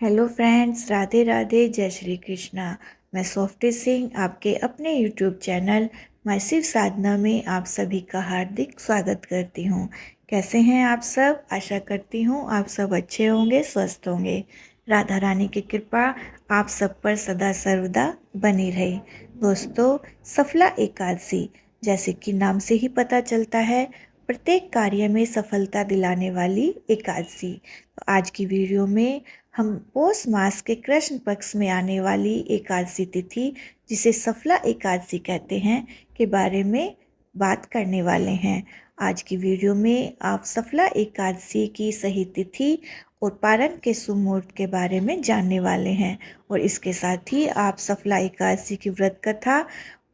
Hello friends, Radhe Radhe, जय श्री कृष्णा। मैं softy Singh आपके अपने यूट्यूब चैनल माय शिव साधना में आप सभी का हार्दिक स्वागत करती हूँ। कैसे हैं आप सब? आशा करती हूँ आप सब अच्छे होंगे, स्वस्थ होंगे। राधा रानी की कृपा आप सब पर सदा सर्वदा बनी रहे। दोस्तों, सफला एकादशी जैसे कि नाम से ही पता चलता है, प्रत्येक कार्य में सफलता दिलाने वाली एकादशी। तो आज की वीडियो में हम पौष मास के कृष्ण पक्ष में आने वाली एकादशी तिथि, जिसे सफला एकादशी कहते हैं, के बारे में बात करने वाले हैं। आज की वीडियो में आप सफला एकादशी की सही तिथि और पारण के शुभ मुहूर्त के बारे में जानने वाले हैं, और इसके साथ ही आप सफला एकादशी की व्रत कथा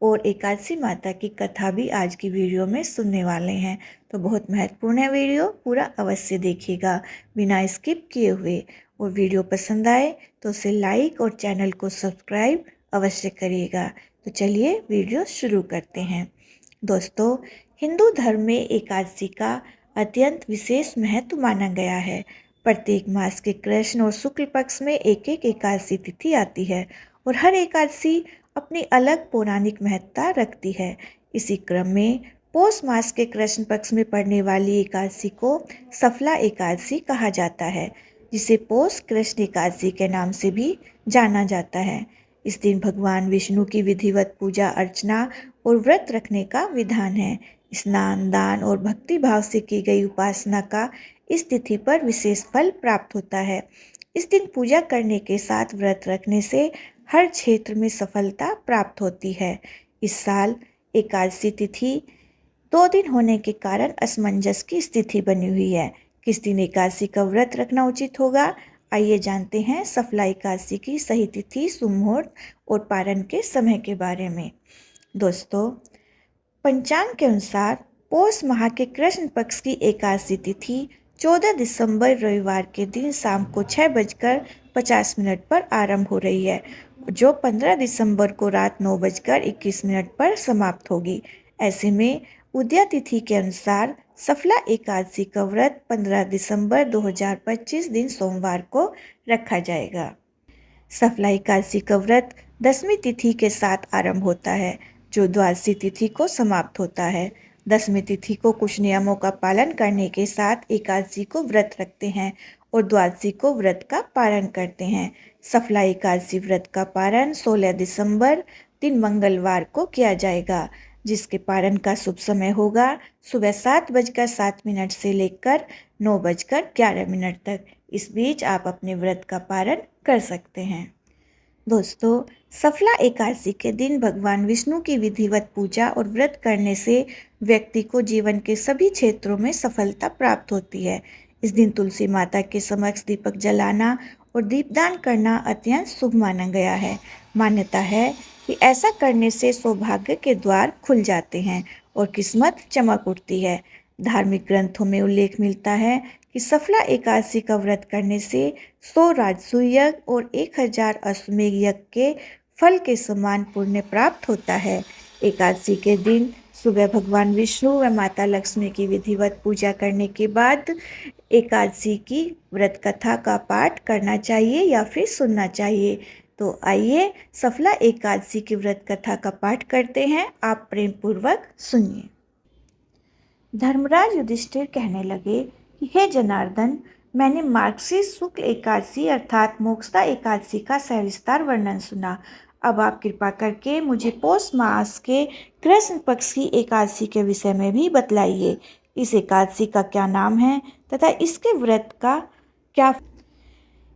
और एकादशी माता की कथा भी आज की वीडियो में सुनने वाले हैं। तो बहुत महत्वपूर्ण है वीडियो, पूरा अवश्य देखिएगा बिना स्किप किए हुए। और वीडियो पसंद आए तो उसे लाइक और चैनल को सब्सक्राइब अवश्य करिएगा। तो चलिए वीडियो शुरू करते हैं। दोस्तों, हिंदू धर्म में एकादशी का अत्यंत विशेष महत्व माना गया है। प्रत्येक मास के कृष्ण और शुक्ल पक्ष में एक एक एकादशी तिथि आती है, और हर एकादशी अपनी अलग पौराणिक महत्ता रखती है। इसी क्रम में पौष मास के कृष्ण पक्ष में पड़ने वाली एकादशी को सफला एकादशी कहा जाता है, जिसे पौष कृष्ण एकादशी के नाम से भी जाना जाता है। इस दिन भगवान विष्णु की विधिवत पूजा अर्चना और व्रत रखने का विधान है। स्नान, दान और भक्ति भाव से की गई उपासना का इस तिथि पर विशेष फल प्राप्त होता है। इस दिन पूजा करने के साथ व्रत रखने से हर क्षेत्र में सफलता प्राप्त होती है। इस साल एकादशी तिथि 2 दिन होने के कारण असमंजस की स्थिति बनी हुई है। किस दिन एकादशी का व्रत रखना उचित होगा, आइए जानते हैं सफला एकादशी की सही तिथि, शुभ मुहूर्त और पारण के समय के बारे में। दोस्तों, पंचांग के अनुसार पौष माह के कृष्ण पक्ष की एकादशी तिथि 14 दिसंबर रविवार के दिन शाम को 6:50 पर आरंभ हो रही है, जो 15 दिसंबर को रात 9:21 पर समाप्त होगी। ऐसे में उदया तिथि के अनुसार सफला एकादशी का व्रत 15 दिसंबर 2025 दिन सोमवार को रखा जाएगा। सफला एकादशी का व्रत 10वीं तिथि के साथ आरंभ होता है, जो द्वादशी तिथि को समाप्त होता है। 10वीं तिथि को कुछ नियमों का पालन करने के साथ एकादशी को व्रत रखते हैं और द्वादशी को व्रत का पारण करते हैं। सफला एकादशी व्रत का पारण 16 दिसंबर दिन मंगलवार को किया जाएगा, जिसके पारण का शुभ समय होगा सुबह 7:07 से लेकर 9:11 तक। इस बीच आप अपने व्रत का पारण कर सकते हैं। दोस्तों, सफला एकादशी के दिन भगवान विष्णु की विधिवत पूजा और व्रत करने से व्यक्ति को जीवन के सभी क्षेत्रों में सफलता प्राप्त होती है। इस दिन तुलसी माता के समक्ष दीपक जलाना और दीपदान करना अत्यंत शुभ माना गया है। मान्यता है कि ऐसा करने से सौभाग्य के द्वार खुल जाते हैं और किस्मत चमक उठती है। धार्मिक ग्रंथों में उल्लेख मिलता है कि सफला एकादशी का व्रत करने से 100 राजसूय यज्ञ और 1000 अश्वमेध यज्ञ के फल के समान पुण्य प्राप्त होता है। एकादशी के दिन सुबह भगवान विष्णु व माता लक्ष्मी की विधिवत पूजा करने के बाद एकादशी की व्रत कथा का पाठ करना चाहिए या फिर सुनना चाहिए। तो आइए सफला एकादशी की व्रत कथा का पाठ करते हैं, आप प्रेम पूर्वक सुनिए। धर्मराज युधिष्ठिर कहने लगे कि हे जनार्दन, मैंने मार्गशीर्ष शुक्ल एकादशी अर्थात मोक्षदा एकादशी का सविस्तार वर्णन सुना। अब आप कृपा करके मुझे पौष मास के कृष्ण पक्ष की एकादशी के विषय में भी बतलाइए। इस एकादशी का क्या नाम है तथा इसके व्रत का क्या,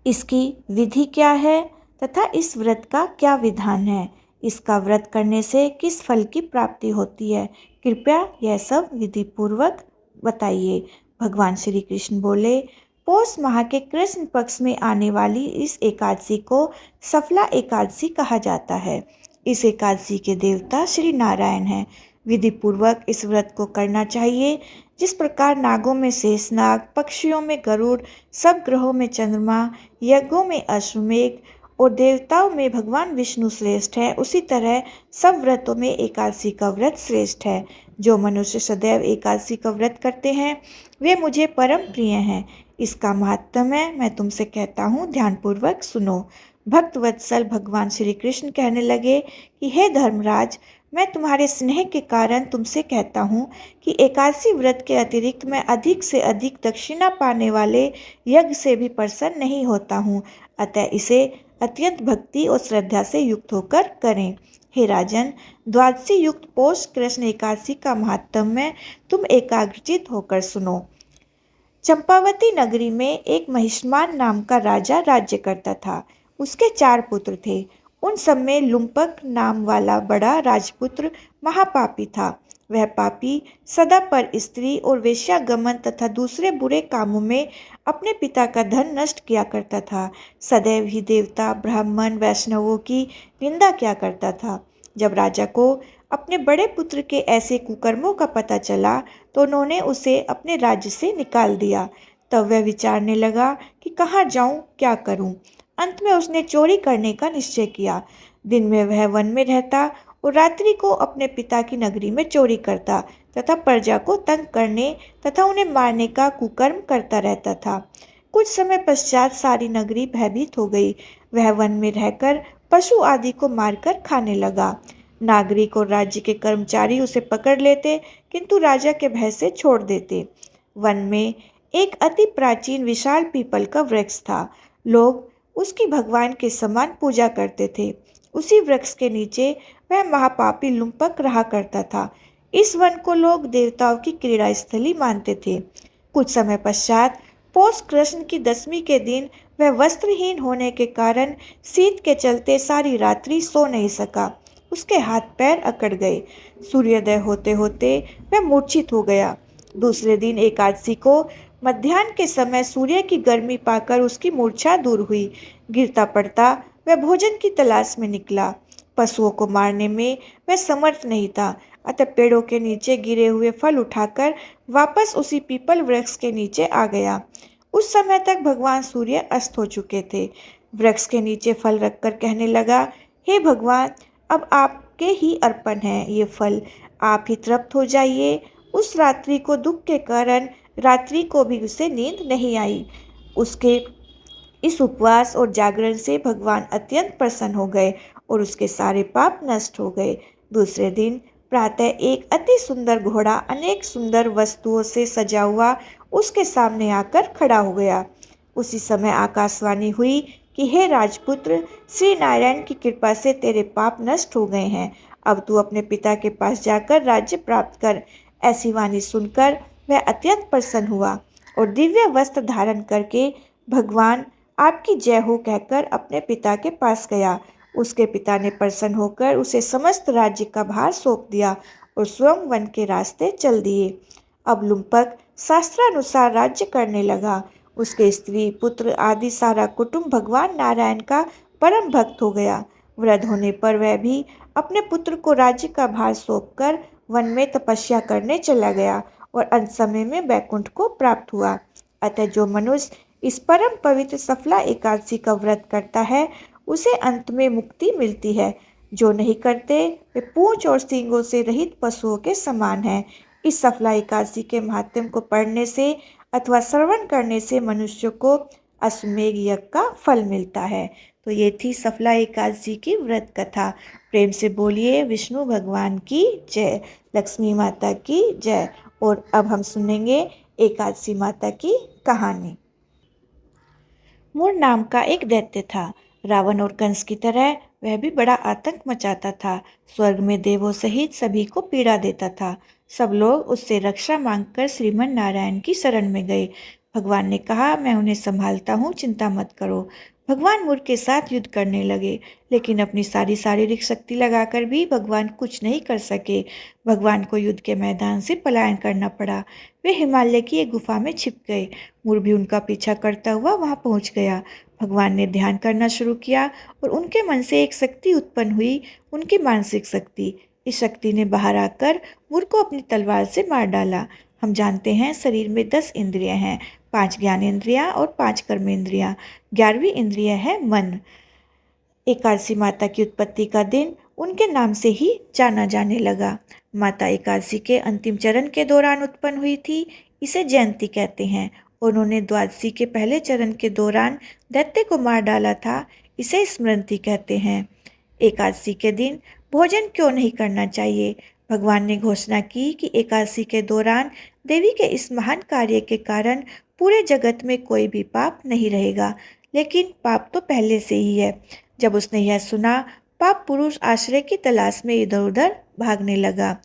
इसकी विधि क्या है तथा इस व्रत का क्या विधान है। इसका व्रत करने से किस फल की प्राप्ति होती है, कृपया यह सब विधि पूर्वक बताइए। भगवान श्री कृष्ण बोले, पौष माह के कृष्ण पक्ष में आने वाली इस एकादशी को सफला एकादशी कहा जाता है। इस एकादशी के देवता श्री नारायण हैं। विधि पूर्वक इस व्रत को करना चाहिए। जिस प्रकार नागों में शेषनाग, पक्षियों में गरुड़, सब ग्रहों में चंद्रमा, यज्ञों में अश्वमेध और देवताओं में भगवान विष्णु श्रेष्ठ है, उसी तरह सब व्रतों में एकादशी का व्रत श्रेष्ठ है। जो मनुष्य सदैव एकादशी का व्रत करते हैं वे मुझे परम प्रिय हैं। इसका महात्म्य मैं तुमसे कहता हूँ, ध्यानपूर्वक सुनो। भक्त वत्सल भगवान श्री कृष्ण कहने लगे कि हे धर्मराज, मैं तुम्हारे स्नेह के कारण तुमसे कहता हूँ कि एकादशी व्रत के अतिरिक्त मैं अधिक से अधिक दक्षिणा पाने वाले यज्ञ से भी प्रसन्न नहीं होता हूँ। अतः इसे अत्यंत भक्ति और श्रद्धा से युक्त होकर करें। हे राजन, द्वादशी युक्त पौष कृष्ण एकादशी का महात्म्य तुम एकाग्रचित होकर सुनो। चंपावती नगरी में एक महिष्मान नाम का राजा राज्य करता था। उसके 4 पुत्र थे। उन सब में लुम्पक नाम वाला बड़ा राजपुत्र महापापी था। वह पापी सदा पर स्त्री और वेश्यागमन तथा दूसरे बुरे कामों में अपने पिता का धन नष्ट किया करता था। सदैव ही देवता, ब्राह्मण, वैष्णवों की निंदा किया करता था। जब राजा को अपने बड़े पुत्र के ऐसे कुकर्मों का पता चला तो उन्होंने उसे अपने राज्य से निकाल दिया। तब वह विचारने लगा कि कहाँ जाऊं, क्या करूं। अंत में उसने चोरी करने का निश्चय किया। दिन में वह वन में रहता और रात्रि को अपने पिता की नगरी में चोरी करता तथा प्रजा को तंग करने तथा उन्हें मारने का कुकर्म करता रहता था। कुछ समय पश्चात सारी नगरी भयभीत हो गई। वह वन में रहकर पशु आदि को मारकर खाने लगा। नागरिक और राज्य के कर्मचारी उसे पकड़ लेते, किंतु राजा के भय से छोड़ देते। वन में एक अति प्राचीन विशाल पीपल का वृक्ष था। लोग उसकी भगवान के समान पूजा करते थे। उसी वृक्ष के नीचे वह महापापी लुम्पक रहा करता था। इस वन को लोग देवताओं की क्रीड़ा स्थली मानते थे। कुछ समय पश्चात पौष कृष्ण की 10वीं के दिन वह वस्त्रहीन होने के कारण शीत के चलते सारी रात्रि सो नहीं सका। उसके हाथ पैर अकड़ गए। सूर्योदय होते होते वह मूर्छित हो गया। दूसरे दिन एकादशी को मध्याह्न के समय सूर्य की गर्मी पाकर उसकी मूर्छा दूर हुई। गिरता पड़ता वह भोजन की तलाश में निकला। पशुओं को मारने में वह समर्थ नहीं था, अतः पेड़ों के नीचे गिरे हुए फल उठाकर वापस उसी पीपल वृक्ष के नीचे आ गया। उस समय तक भगवान सूर्य अस्त हो चुके थे। वृक्ष के नीचे फल रखकर कहने लगा, हे भगवान, अब आपके ही अर्पण है ये फल, आप ही तृप्त हो जाइए। उस रात्रि को दुख के कारण रात्रि को भी उसे नींद नहीं आई। उसके इस उपवास और जागरण से भगवान अत्यंत प्रसन्न हो गए और उसके सारे पाप नष्ट हो गए। दूसरे दिन प्रातः एक अति सुंदर घोड़ा अनेक सुंदर वस्तुओं से सजा हुआ उसके सामने आकर खड़ा हो गया। उसी समय आकाशवाणी हुई कि हे राजपुत्र, श्री नारायण की कृपा से तेरे पाप नष्ट हो गए हैं। अब तू अपने पिता के पास जाकर राज्य प्राप्त कर। ऐसी वाणी सुनकर वह अत्यंत प्रसन्न हुआ और दिव्य वस्त्र धारण करके भगवान आपकी जय हो कहकर अपने पिता के पास गया। उसके पिता ने प्रसन्न होकर उसे समस्त राज्य का भार सौंप दिया और स्वयं वन के रास्ते चल दिए। अब लुम्पक शास्त्रानुसार राज्य करने लगा। उसके स्त्री, पुत्र आदि सारा कुटुंब भगवान नारायण का परम भक्त हो गया। वृद्ध होने पर वह भी अपने पुत्र को राज्य का भार सौंपकर वन में तपस्या करने चला गया और अंत समय में वैकुंठ को प्राप्त हुआ। अतः जो मनुष्य इस परम पवित्र सफला एकादशी का व्रत करता है, उसे अंत में मुक्ति मिलती है। जो नहीं करते वे पूंछ और सींगों से रहित पशुओं के समान हैं। इस सफला एकादशी के महात्म्य को पढ़ने से अथवा श्रवण करने से मनुष्य को अश्वमेध यज्ञ का फल मिलता है। तो ये थी सफला एकादशी की व्रत कथा। प्रेम से बोलिए विष्णु भगवान की जय, लक्ष्मी माता की जय। और अब हम सुनेंगे एकादशी माता की कहानी। मूर नाम का एक दैत्य था। रावण और कंस की तरह वह भी बड़ा आतंक मचाता था। स्वर्ग में देवों सहित सभी को पीड़ा देता था। सब लोग उससे रक्षा मांगकर श्रीमन नारायण की शरण में गए। भगवान ने कहा, मैं उन्हें संभालता हूँ, चिंता मत करो। भगवान मूर के साथ युद्ध करने लगे, लेकिन अपनी सारी शारीरिक शक्ति लगाकर भी भगवान कुछ नहीं कर सके। भगवान को युद्ध के मैदान से पलायन करना पड़ा। वे हिमालय की एक गुफा में छिप गए। मूर भी उनका पीछा करता हुआ वहां पहुंच गया। भगवान ने ध्यान करना शुरू किया और उनके मन से एक शक्ति उत्पन्न हुई, उनकी मानसिक शक्ति। इस शक्ति ने बाहर आकर मूर को अपनी तलवार से मार डाला। हम जानते हैं शरीर में 10 इंद्रियां हैं, 5 ज्ञानेंद्रियां और 5 कर्मेंद्रियां। 11वीं इंद्रिय है मन। एकादशी माता की उत्पत्ति का दिन उनके नाम से ही जाना जाने लगा। माता एकादशी के अंतिम चरण के दौरान उत्पन्न हुई थी। इसे जयंती कहते हैं उन्होंने द्वादशी के पहले चरण के दौरान दैत्य को मार डाला था, इसे स्मृति कहते हैं। एकादशी के दिन भोजन क्यों नहीं करना चाहिए? भगवान ने घोषणा की कि एकादशी के दौरान देवी के इस महान कार्य के कारण पूरे जगत में कोई भी पाप नहीं रहेगा। लेकिन पाप तो पहले से ही है। जब उसने यह सुना, पाप पुरुष आश्रय की तलाश में इधर उधर भागने लगा।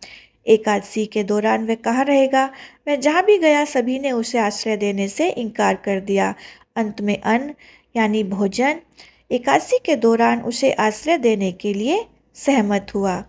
एकादशी के दौरान वह कहाँ रहेगा? वह जहाँ भी गया सभी ने उसे आश्रय देने से इनकार कर दिया। अंत में अन्न यानी भोजन एकादशी के दौरान उसे आश्रय देने के लिए सहमत हुआ।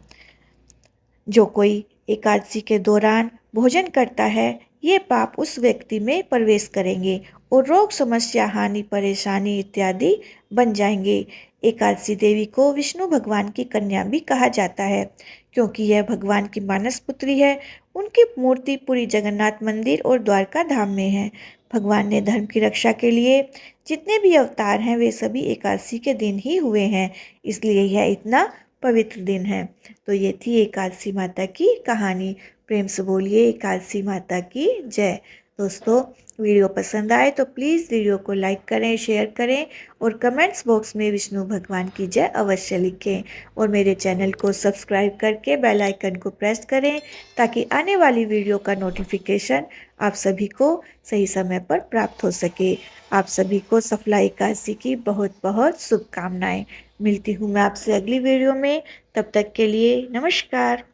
जो कोई एकादशी के दौरान भोजन करता है, ये पाप उस व्यक्ति में प्रवेश करेंगे और रोग, समस्या, हानि, परेशानी इत्यादि बन जाएंगे। एकादशी देवी को विष्णु भगवान की कन्या भी कहा जाता है, क्योंकि यह भगवान की मानस पुत्री है। उनकी मूर्ति पूरी जगन्नाथ मंदिर और द्वारका धाम में है। भगवान ने धर्म की रक्षा के लिए जितने भी अवतार हैं, वे सभी एकादशी के दिन ही हुए हैं, इसलिए यह इतना पवित्र दिन है। तो ये थी एकादशी माता की कहानी। प्रेम से बोलिए एकादशी माता की जय। दोस्तों, वीडियो पसंद आए तो प्लीज़ वीडियो को लाइक करें, शेयर करें और कमेंट्स बॉक्स में विष्णु भगवान की जय अवश्य लिखें। और मेरे चैनल को सब्सक्राइब करके बेल आइकन को प्रेस करें, ताकि आने वाली वीडियो का नोटिफिकेशन आप सभी को सही समय पर प्राप्त हो सके। आप सभी को सफला एकादशी की बहुत बहुत शुभकामनाएं। मिलती हूँ मैं आपसे अगली वीडियो में। तब तक के लिए नमस्कार।